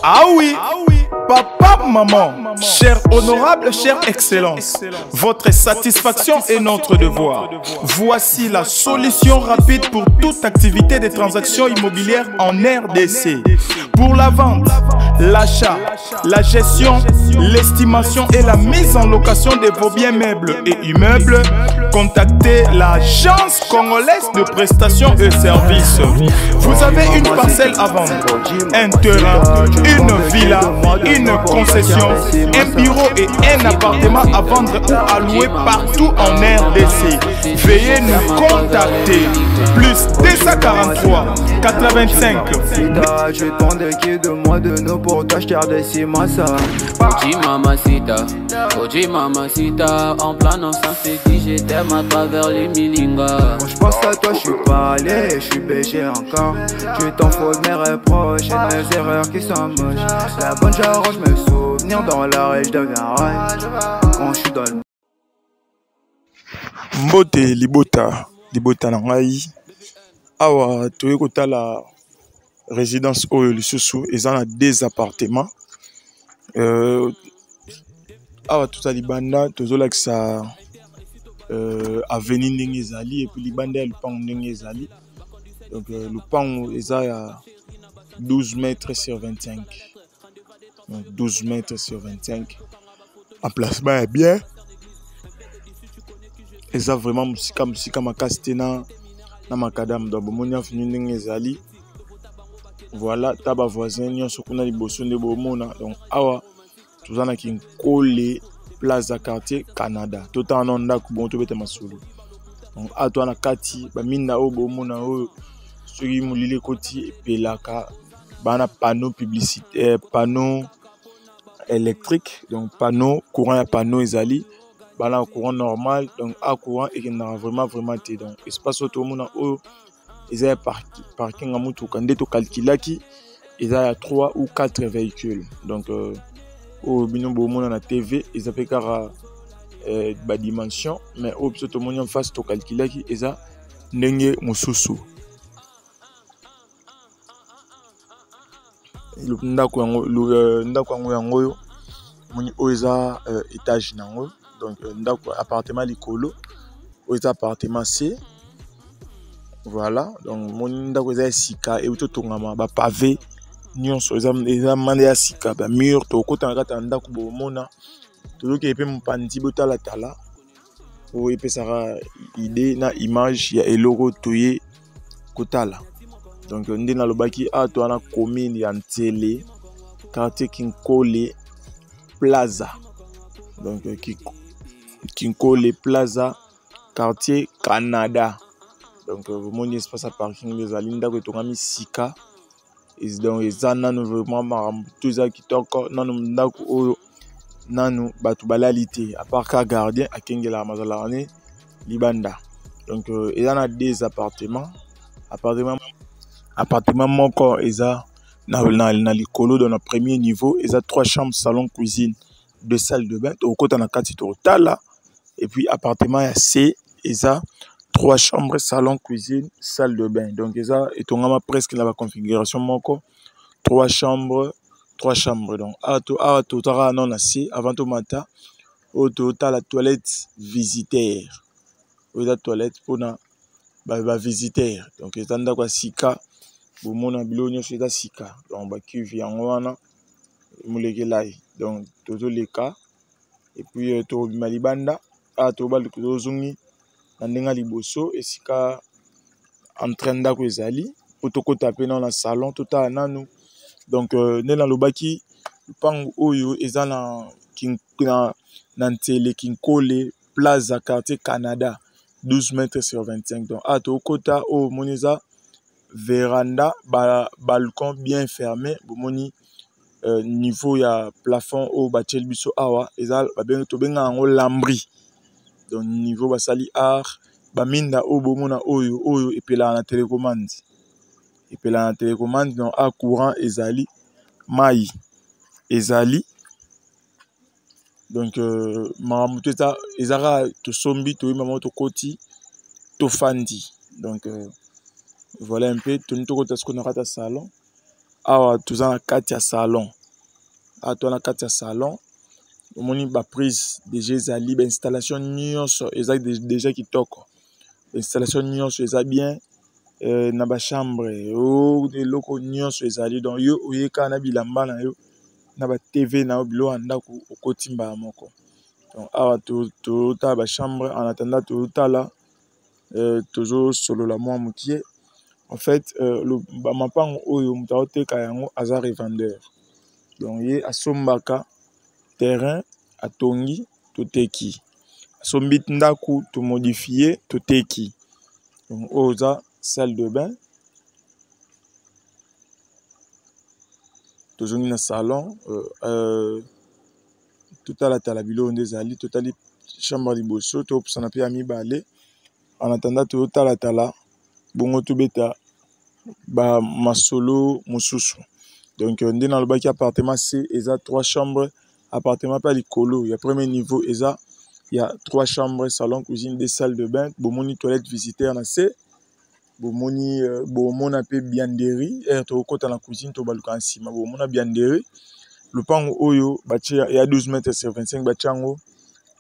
Ah oui, papa, maman, cher honorable, chère excellence, votre satisfaction est notre devoir. Voici la solution rapide pour toute activité de transactions immobilières en RDC. Pour la vente, l'achat, la gestion, l'estimation et la mise en location de vos biens meubles et immeubles, contactez l'agence congolaise de prestations et services. Vous avez une parcelle à vendre, un terrain, une villa, une concession, un bureau et un appartement à vendre ou à louer partout en RDC. Veuillez nous contacter. Plus 243 85. Je tendais qui de moi de nous pour t'acheter RDC Massa. Oji mamacita, en planant sans se dit je t'aime à travers les milingas. Quand je pense à toi, je suis pas allé, je suis BG encore. Tu t'en fous de mes reproches et de mes erreurs qui sont moches. La bonne j'arrange mes souvenirs dans la rue, je deviens rage. Quand je suis dans le Mbote libota nangai. Awa toye kota la résidence oyo lisusu eza na deux appartements. Awa tuza libanda tozolakisa avenue ndenge ezali et puis libanda ya lupango ndenge ezali. Donc lupango eza ya 12 mètres sur 25. Donc 12 mètres sur 25. Emplacement est bien. Eza vraiment musika makasi te na makadam donc bomoni afini ndenge ezali. Voilà taba voisin nyonso kuna liboso nde bomona. Donc awa tozana kinkole Plaza Quartier Canada. Tota na ndako bon tobeta masolo. Donc ato na kati ba minda o bomona o soki mulile koti epelaka bana panneau publicitaire, panneau électrique, donc panneau courant ya panneau ezali bana courant normal, donc à courant et qui n'a vraiment té. Donc espace auto mona o ezaya parking à mutuka ndeto calculaki ezaya 3 ou 4 véhicules. Donc au bino bomona na TV ezapé kara ba dimension, mais au biso to mona face to calculaki eza ndenge mususu. Ndako yango yango moni o eza étage nango. Donc ndako appartement likolo o eza appartement C. Voilà, donc mon ndako eza sika e uto tongama ba pavé nyonso eza mande ya sika ba mur to kota na kata ndako bomona to ke pe mpandi botala tala o epesaka idée na image ya eloko toye kotala. Donc ndé na lobaki a to na commune ya Ntsele, quartier Kinkole Plaza. Donc Kinkole Plaza, quartier Canada. Donc mon espace à parking les alinda ko tongami sika. Et donc ezana no vraiment maram tout ça qui toko nanu ndako oyo nanu batu balalite à part ka gardien à Kengela Mazalane libanda. Donc ezana deux appartements moko eza na likolo dans le premier niveau eza 3 chambres salon cuisine 2 salles de bain au côté na kati total et puis appartement ya C eza 3 chambres salon cuisine salle de bain. Donc eza etongama presque la configuration moko 3 chambres. Donc a to tara non na C avant to mata au total la toilette visiteur ou la toilette pour na ba visiteur. Donc etanda kwa sika bomona bilo nyonso eza sika. Donc ba cuve yango wana muleke lai. Donc toto leka et puis to malibanda a to bal ko zungi na ndenga liboso esika entrain ndako ezali potoko taper dans la salon tota nanu. Donc nena lobaki lupango oyo eza na Ntsele Kinkole Plaza Quartier Canada 12 mètres sur 25. Donc à to kota o moniza véranda balcon bien fermé bomoni niveau ya plafond au bachel biso awa eza ba ben to benga ngo lambri. Donc niveau basali art baminda o bomona oyo epela na télécommande donc à courant ezali mai ezali. Donc mamuto ta ezara to sombi to maman to koti to fandi. Donc voilà un peu to kota ce qu'on a salon awa toza na kati ya salon. Awa toza na kati ya salon. Omoni ba prise déjà ezali ba installation nyonso eza déjà kitoko. Installation nyonso eza bien na ba chambre eloko nyonso ezali donc yo oyeka na bilamba na yo na ba TV na yo bilo ndako okotimba moko. Donc awa totala ba chambre en attendant totala toujours solo la moi mokie. En fait le ba mapango oyo mutaoteka yango aza revendeur. Donc ye asombaka terrain atongi toteki. Asombit ndaku to modifier toteki. Donc oza salle de bain. Toujours na salon total atala bilo ndezali totali chambre liboso to opsana pe ami balé. En attendant total atala bongo to beta ba masolo mosusu. Donc ndé na lobaki appartement C eza 3 chambres. Appartement pas likolo, il y a premier niveau, il y a 3 chambres, salon, cuisine, 2 salles de bain, bomoni toilette visiteurs na C, bomoni bomona pe bianderie, to kota na cuisine to baluka nsima, bomona bianderie. Le pango oyo bachi il y a 12 mètres sur 25 bachango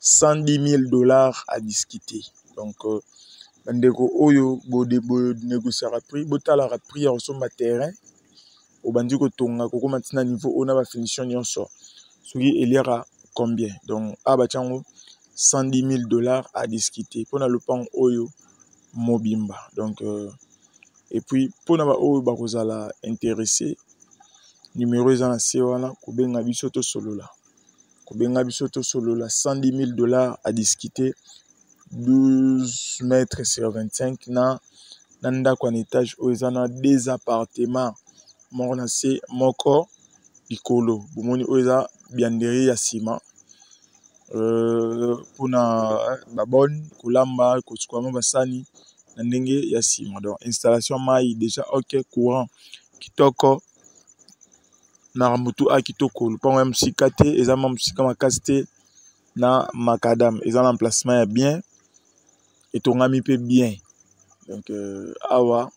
$110,000 à discuter. Donc bandeko oyo bo négocier à prix, botala prix ya resomba terrain. Au bandi ko tonga ko matina niveau on a ba finition nyonso. Il y aura combien? Donc, $110,000 à discuter. Pour le pan oyo mobimba. Donc, et puis, pour nous intéressé, numéro est en C1, Kubenga Bisoto Solola. Kubenga Bisoto Solola, $110,000 à discuter. 12 mètres sur 25. Nanda kwa étage, oizana des appartements. Mon C, moko, likolo. Bomoni oiza bianderie ya sima pona babone kolamba kotsukama basani na ndenge ya sima. Donc installation mai déjà OK, courant kitoko na mutu a kitoko le pont msika te eza msika makasi te na makadam eza na emplacement ya bien etongami pe bien. Donc awa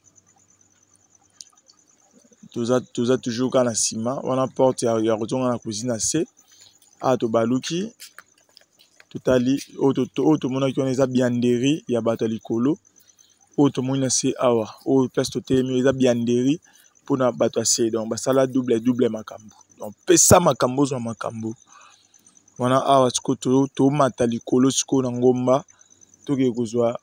toza toujours quand la ciment on a porte ya retourner na cuisine assez a to baluki totali auto mona ki on eza bianderie ya bato likolo auto mona c'est awa o place totemi eza bianderie pour na bato assez donc basala double makambo donc pesa makambo zo makambo wana awa tiko to mata likolo siko na ngomba to ke kozwa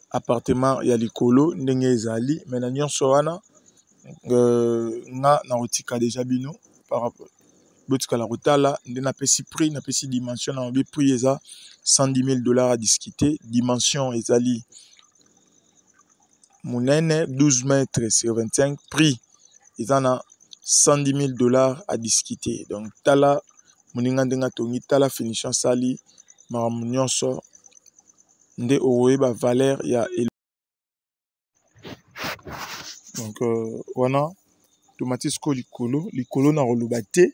appartement ya likolo ndenge ezali mais na nyonso wana na otika déjà bino par rapport botika la rotala ndena pesi prix na pesi dimension na be prix eza $110,000 à discuter. Dimension ezali munene 12 mètres sur 25, prix eza na $110,000 à discuter. Donc tala muninga ndenga tongi tala finition sali maramu nyonso nde oeba valeur ya donc wana tomatisko likolo na rolobate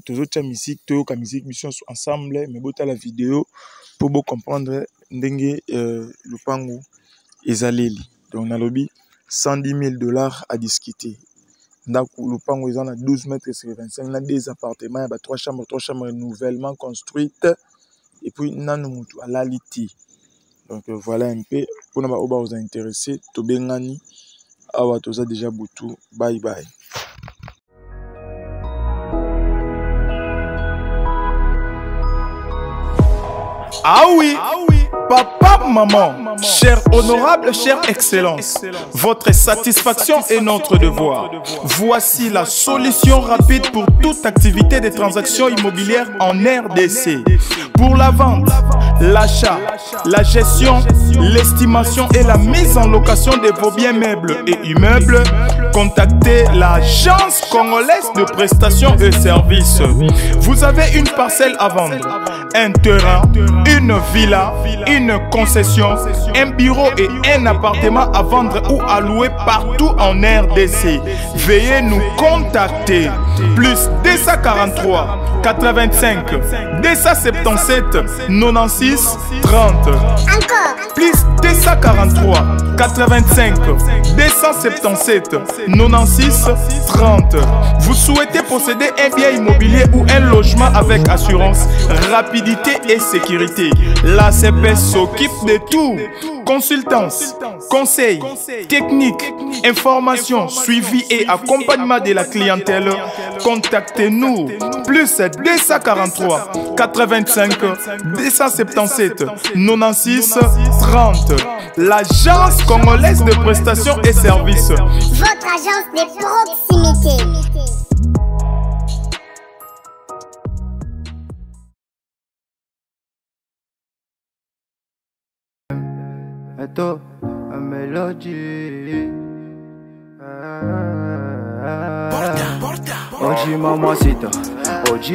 tozotia musique toyoka musique mission ensemble mais bota la vidéo pour beau comprendre ndenge lupango ezaleli. Donc na lobby $110,000 à discuter. Ndaku lupango ezana 12 mètres sur 25 na des appartements ba 3 chambres nouvellement construites et puis nanu mutu alaliti. Donc voilà un peu pour na ba oba vous intéresser to bengani awa toza déjà butu. Bye bye. Ah oui, papa, maman, chère honorable, chère excellence, votre satisfaction est notre devoir. Voici la solution rapide pour toute activité de transactions immobilières en RDC. Pour la vente, l'achat, la gestion, l'estimation et la mise en location de vos biens meubles et immeubles, contactez l'Agence congolaise de prestations et services. Vous avez une parcelle à vendre, un terrain, une villa, une concession, un bureau et un appartement à vendre ou à louer partout en RDC. Veuillez nous contacter. Plus 243 85 277 96 30. Encore. Plus 243 85 277 96 30. Vous souhaitez posséder un bien immobilier ou un logement avec assurance, rapidité et sécurité? La CPS s'occupe de tout. Consultance, conseils, techniques, informations, suivi et accompagnement de la clientèle. Contactez-nous. Plus 243 85 277 96 30. L'agence congolaise de prestations et services. Votre agence de proximité. Esto es melodía. Oji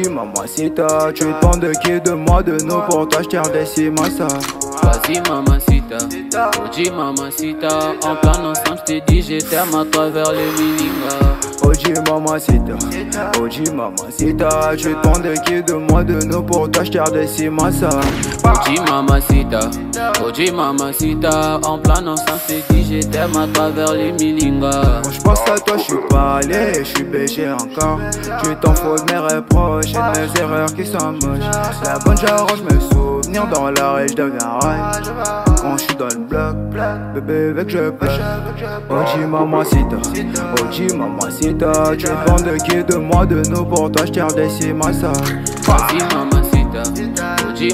mamacita, tu demandes de qui de moi de nous pour t'acheter un décimassa. Vas-y mamacita, Oji mamacita, en plan ensemble je t'ai dit je t'aime à travers les milingas. Oji mamacita, tu demandes de qui de moi de nous pour t'acheter un décimassa. Oji mamacita, en plan ensemble je t'ai dit je t'aime à travers les milingas. Quand je pense à toi je suis pas allé, je suis BG encore. Tu t'en fous de mes reproches et de mes erreurs qui sont moches. La bonne j'arrange mes souvenirs dans la rage de garage. Quand je suis dans le bloc, bébé avec je pêche. Oji mamacita, tu demandes de qui de moi de nous pour t'acheter des cimassa. Vas-y mamacita, Oji